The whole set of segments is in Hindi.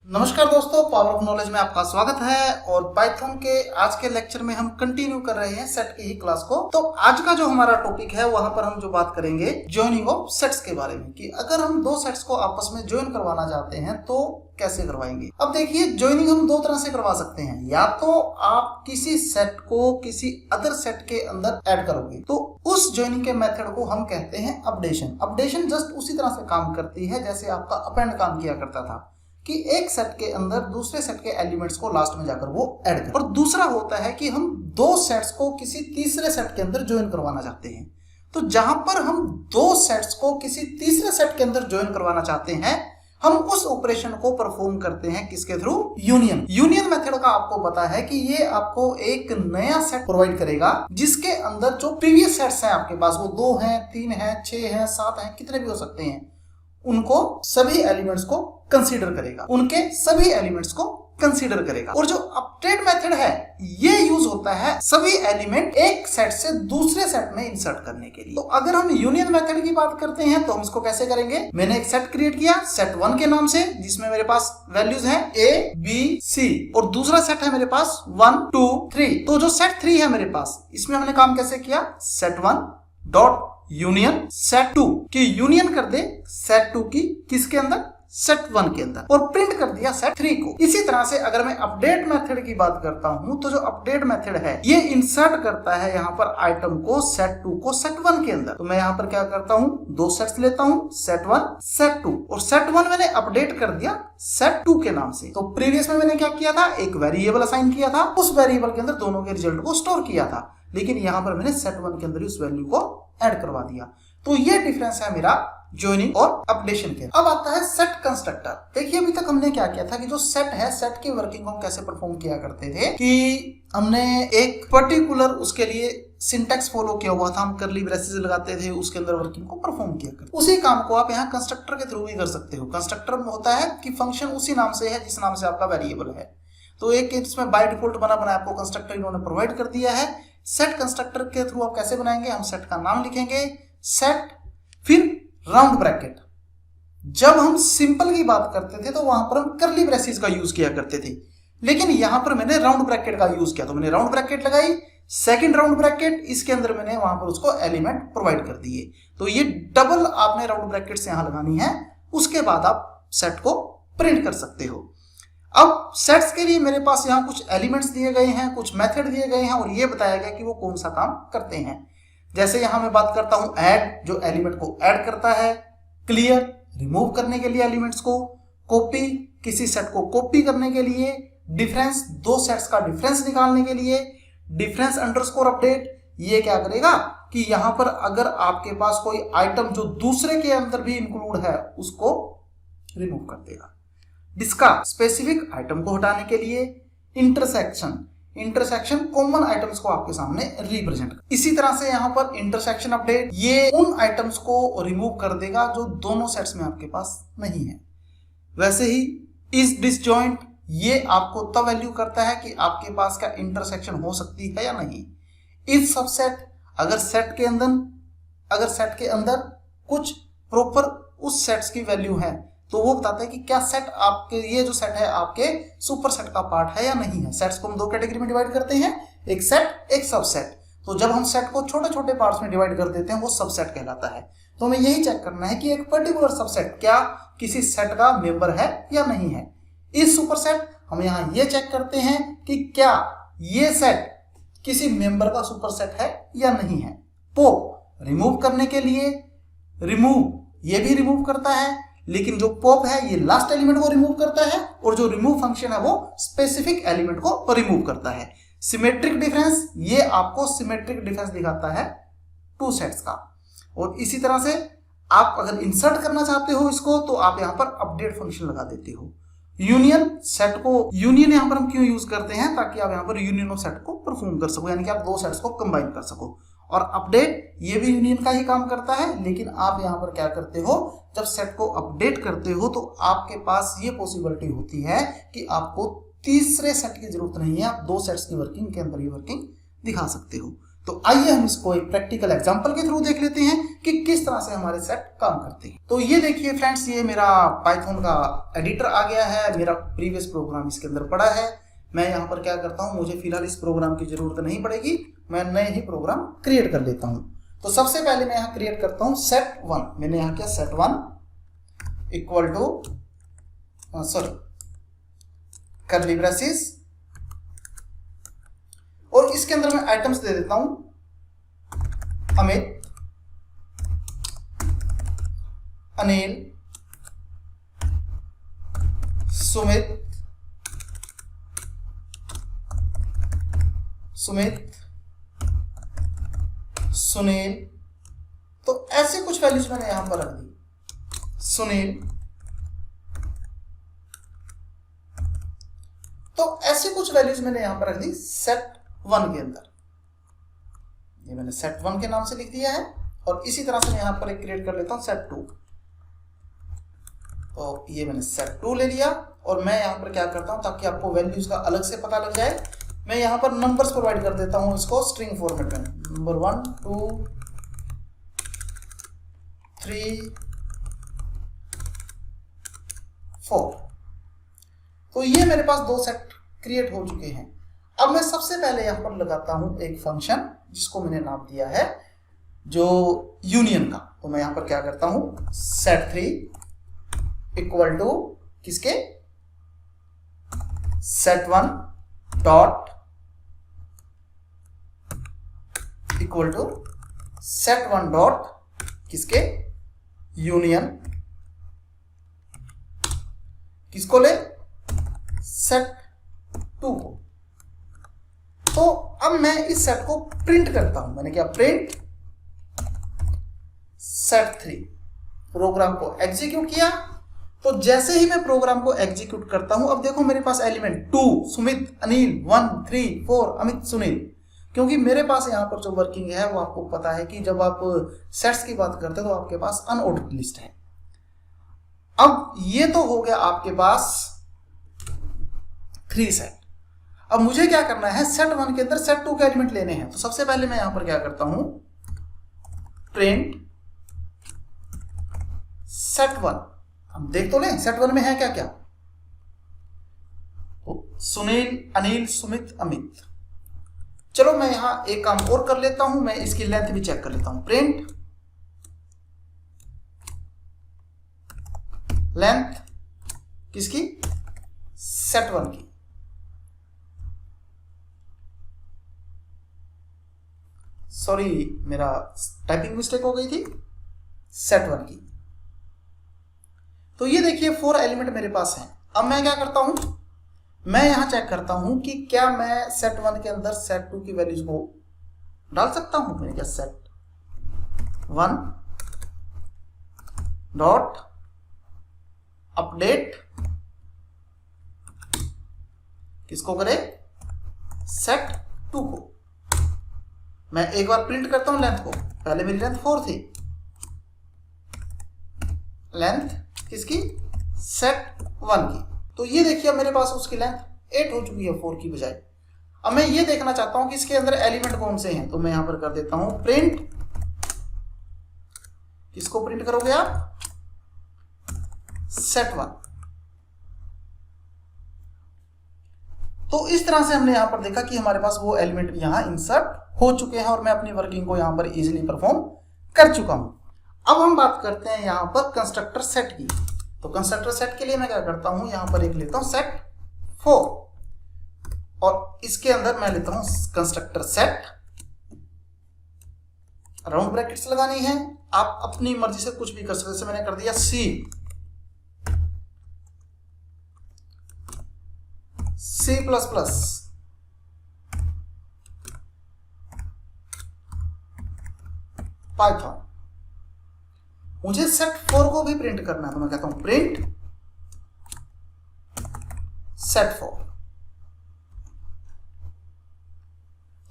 नमस्कार दोस्तों, पावर ऑफ नॉलेज में आपका स्वागत है। और पाइथन के आज के लेक्चर में हम कंटिन्यू कर रहे हैं सेट की ही क्लास को। तो आज का जो हमारा टॉपिक है वहां पर हम जो बात करेंगे ज्वाइनिंग ऑफ सेट्स के बारे में, कि अगर हम दो सेट्स को आपस में ज्वाइन करवाना चाहते हैं तो कैसे करवाएंगे। अब देखिए, ज्वाइनिंग हम दो तरह से करवा सकते हैं। या तो आप किसी सेट को किसी अदर सेट के अंदर ऐड करोगे तो उस ज्वाइनिंग के मेथड को हम कहते हैं अपडेशन। अपडेशन जस्ट उसी तरह से काम करती है जैसे आपका अपेंड काम किया करता था, कि एक सेट के अंदर दूसरे सेट के एलिमेंट्स को लास्ट में जाकर वो ऐड कर। और दूसरा होता है कि हम दो सेट्स को किसी तीसरे सेट के अंदर ज्वाइन करवाना चाहते हैं। तो जहां पर हम दो सेट्स को किसी तीसरे सेट के अंदर ज्वाइन करवाना चाहते हैं, हम उस ऑपरेशन को परफॉर्म करते हैं किसके थ्रू? यूनियन। यूनियन मेथड का आपको पता है कि ये आपको एक नया सेट प्रोवाइड करेगा जिसके अंदर जो प्रीवियस सेट्स हैं आपके पास, वो 2 हैं, 3 हैं, 6 हैं, 7 हैं, कितने भी हो सकते हैं, उनको सभी एलिमेंट्स को कंसीडर करेगा, उनके सभी एलिमेंट्स को कंसीडर करेगा। और जो अपडेट मेथड है ये यूज होता है सभी एलिमेंट एक सेट से दूसरे सेट में इंसर्ट करने के लिए। तो अगर हम यूनियन मेथड की बात करते हैं तो हम इसको कैसे करेंगे? मैंने एक सेट क्रिएट किया सेट 1 के नाम से, जिसमें मेरे पास वैल्यूज हैं A, B, C, और दूसरा सेट है मेरे पास 1, 2, 3। तो जो सेट 3 है मेरे पास, इसमें हमने काम कैसे किया? सेट 1 डॉट यूनियन सेट 2 की यूनियन कर दे सेट 2 की किसके अंदर? सेट 1 के अंदर, और प्रिंट कर दिया सेट 3 को। इसी तरह से अगर मैं अपडेट मेथड की बात करता हूं तो जो अपडेट मेथड है ये इंसर्ट करता है यहां पर आइटम को सेट 2 को सेट 1 के अंदर। तो मैं यहां पर क्या करता हूं, दो सेट्स लेता हूं, सेट 1 सेट 2, और सेट 1 मैंने अपडेट कर दिया सेट 2 के नाम से। तो प्रीवियस में मैंने क्या किया था, एक वेरिएबल असाइन किया था, उस वेरिएबल के अंदर दोनों के रिजल्ट को स्टोर किया था, लेकिन यहां पर मैंने सेट 1 के अंदर उस वैल्यू को ऐड करवा दिया। तो ये डिफरेंस है मेरा ज्वाइनिंग और अपडेशन के। अब आता है सेट कंस्ट्रक्टर। देखिए, अभी तक हमने क्या किया था कि जो सेट है, सेट की वर्किंग हम कैसे परफॉर्म किया करते थे कि हमने एक पर्टिकुलर उसके लिए सिंटैक्स फॉलो किया हुआ था, हम कर्ली ब्रेसेस लगाते थे, उसके अंदर वर्किंग को परफॉर्म किया करते। उसी काम को आप यहाँ कंस्ट्रक्टर के थ्रू भी कर सकते हो। कंस्ट्रक्टर होता है कि फंक्शन उसी नाम से है जिस नाम से आपका वेरिएबल है। तो एक इसमें बाय डिफॉल्ट बना आपको कंस्ट्रक्टर इन्होंने प्रोवाइड कर दिया है। सेट कंस्ट्रक्टर के थ्रू आप कैसे बनाएंगे? हम सेट का नाम लिखेंगे सेट, फिर राउंड ब्रैकेट। जब हम सिंपल की बात करते थे तो वहां पर हम कर्ली ब्रेसेस का यूज किया करते थे, लेकिन यहां पर मैंने राउंड ब्रैकेट का यूज किया। तो मैंने राउंड ब्रैकेट लगाई, सेकंड राउंड ब्रैकेट, इसके अंदर मैंने वहां पर उसको एलिमेंट प्रोवाइड कर दिए। तो ये डबल आपने राउंड ब्रैकेट्स यहां लगानी है, उसके बाद आप सेट को प्रिंट कर सकते हो। अब सेट्स के लिए मेरे पास यहाँ कुछ एलिमेंट्स दिए गए हैं, कुछ मेथड दिए गए हैं, और ये बताया गया कि वो कौन सा काम करते हैं। जैसे यहां मैं बात करता हूं ऐड, जो एलिमेंट को ऐड करता है, क्लियर रिमूव करने के लिए एलिमेंट्स को, कॉपी किसी सेट को कॉपी करने के लिए, डिफरेंस दो सेट्स का डिफरेंस निकालने के लिए, डिफरेंस अंडरस्कोर अपडेट, ये क्या करेगा कि यहां पर अगर आपके पास कोई आइटम जो दूसरे के अंदर भी इंक्लूड है उसको रिमूव कर देगा। डिस्कार्ड स्पेसिफिक आइटम को हटाने के लिए, इंटरसेक्शन कॉमन आइटम्स को आपके सामने रिप्रेजेंट कर। इसी तरह से यहां पर इंटरसेक्शन अपडेट, ये उन आइटम्स को रिमूव कर देगा जो दोनों सेट्स में आपके पास नहीं है। वैसे ही इस डिसजॉइंट, ये आपको तब वैल्यू करता है कि आपके पास क्या इंटरसेक्शन हो सकती है या नहीं। इस सबसेट, अगर सेट के अंदर कुछ प्रॉपर उस सेट्स की वैल्यू है तो वो बताता है कि क्या सेट आपके, ये जो सेट है आपके सुपर सेट का पार्ट है या नहीं है। सेट्स को हम दो कैटेगरी में डिवाइड करते हैं, एक सेट एक सबसेट। तो जब हम सेट को छोटे छोटे पार्ट्स में डिवाइड कर देते हैं वो सबसेट कहलाता है। तो हमें यही चेक करना है कि एक पर्टिकुलर सबसेट क्या किसी सेट का मेंबर है या नहीं है। इस सुपर सेट हम यहाँ ये चेक करते हैं कि क्या ये सेट किसी मेंबर का सुपर सेट है या नहीं है। पॉप रिमूव करने के लिए, रिमूव ये भी रिमूव करता है, लेकिन जो पॉप है ये लास्ट एलिमेंट को रिमूव करता है, और जो रिमूव फंक्शन है वो स्पेसिफिक एलिमेंट को रिमूव करता है। सिमेट्रिक डिफरेंस, ये आपको सिमेट्रिक डिफरेंस दिखाता है टू सेट्स का। और इसी तरह से आप अगर इंसर्ट करना चाहते हो इसको तो आप यहां पर अपडेट फंक्शन लगा देते हो। यूनियन, सेट को यूनियन यहां पर हम क्यों यूज करते हैं? ताकि आप यहां पर यूनियन ऑफ सेट को परफॉर्म कर सको, यानी कि आप दो सेट्स को कंबाइन कर सको। और अपडेट, ये भी यूनियन का ही काम करता है, लेकिन आप यहां पर क्या करते हो, जब सेट को अपडेट करते हो तो आपके पास ये पॉसिबिलिटी होती है कि आपको तीसरे सेट की जरूरत नहीं है, आप दो सेट्स की वर्किंग के अंदर ये वर्किंग दिखा सकते हो। तो आइए हम इसको एक प्रैक्टिकल एग्जांपल के थ्रू देख लेते हैं कि किस तरह से हमारे सेट काम करते हैं। तो ये देखिए फ्रेंड्स, ये मेरा पाइथन का एडिटर आ गया है, मेरा प्रीवियस प्रोग्राम इसके अंदर पड़ा है। मैं यहाँ पर क्या करता हूँ, मुझे फिलहाल इस प्रोग्राम की जरूरत नहीं पड़ेगी, मैं नए ही प्रोग्राम क्रिएट कर लेता हूँ। तो सबसे पहले मैं यहाँ क्रिएट करता हूँ set1। मैंने यहाँ किया set1 equal to curly braces, और इसके अंदर मैं आइटम्स दे देता हूं अमित, अनिल, सुमित, सुनील। तो ऐसे कुछ वैल्यूज मैंने यहां पर रख दी, सुनील। तो ऐसे कुछ वैल्यूज मैंने यहां पर रख दी set1 के अंदर। ये मैंने set1 के नाम से लिख दिया है, और इसी तरह से मैं यहां पर एक क्रिएट कर लेता हूं set2। तो ये मैंने set2 ले लिया, और मैं यहां पर क्या करता हूं ताकि आपको वैल्यूज का अलग से पता लग जाए, मैं यहां पर नंबर्स प्रोवाइड कर देता हूं इसको स्ट्रिंग फॉर्मेट में, नंबर 1 2 3 4। तो ये मेरे पास दो सेट क्रिएट हो चुके हैं। अब मैं सबसे पहले यहां पर लगाता हूं एक फंक्शन जिसको मैंने नाम दिया है जो यूनियन का। तो मैं यहां पर क्या करता हूं, set3 इक्वल टू किसके, set1 dot equal to set1 dot किसके, यूनियन, किसको ले, set2 को। तो अब मैं इस सेट को प्रिंट करता हूं। मैंने क्या, प्रिंट set3। प्रोग्राम को एग्जीक्यूट किया। तो जैसे ही मैं प्रोग्राम को एग्जीक्यूट करता हूं, अब देखो मेरे पास एलिमेंट 2 सुमित, अनिल, 1 3 4 अमित, सुनील, क्योंकि मेरे पास यहां पर जो वर्किंग है वो आपको पता है कि जब आप सेट्स की बात करते हो तो आपके पास अनऑर्डर्ड लिस्ट है। अब ये तो हो गया आपके पास 3 सेट। अब मुझे क्या करना है, set1 के अंदर set2 के एलिमेंट लेने हैं। तो सबसे पहले मैं यहां पर क्या करता हूं, प्रिंट set1। हम देख तो लें set1 में है क्या क्या, तो सुनील, अनिल, सुमित, अमित। चलो मैं यहां एक काम और कर लेता हूं, मैं इसकी लेंथ भी चेक कर लेता हूं। प्रिंट लेंथ किसकी, set1 की। सॉरी, मेरा टाइपिंग मिस्टेक हो गई थी, set1 की। तो ये देखिए 4 एलिमेंट मेरे पास हैं। अब मैं क्या करता हूं, मैं यहां चेक करता हूं कि क्या मैं set1 के अंदर set2 की वैल्यूज को डाल सकता हूं। मैंने क्या, set1 डॉट अपडेट, किसको करे, set2 को। मैं एक बार प्रिंट करता हूं लेंथ को, पहले मेरी लेंथ 4 थी, लेंथ किसकी, set1 की। तो ये देखिए मेरे पास उसकी लेंथ 8 हो चुकी है 4 की बजाय। अब मैं ये देखना चाहता हूं कि इसके अंदर एलिमेंट कौन से हैं। तो मैं यहां पर कर देता हूं प्रिंट, किसको प्रिंट करोगे आप, set1। तो इस तरह से हमने यहां पर देखा कि हमारे पास वो एलिमेंट भी यहां इंसर्ट हो चुके हैं, और मैं अपनी वर्किंग को यहां पर इजीली परफॉर्म कर चुका हूं। अब हम बात करते हैं यहां पर कंस्ट्रक्टर सेट की। तो कंस्ट्रक्टर सेट के लिए मैं क्या करता हूं, यहां पर एक लेता हूं set4, और इसके अंदर मैं लेता हूं कंस्ट्रक्टर सेट। राउंड ब्रैकेट्स लगानी है, आप अपनी मर्जी से कुछ भी कर सकते। जैसे मैंने कर दिया C++, पाइथन। मुझे set4 को भी प्रिंट करना है, तो मैं कहता हूं प्रिंट set4।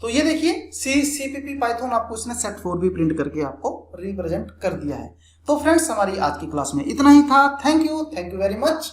तो ये देखिए CPP पाइथन आपको इसने set4 भी प्रिंट करके आपको रिप्रेजेंट कर दिया है। तो फ्रेंड्स, हमारी आज की क्लास में इतना ही था। Thank you very much.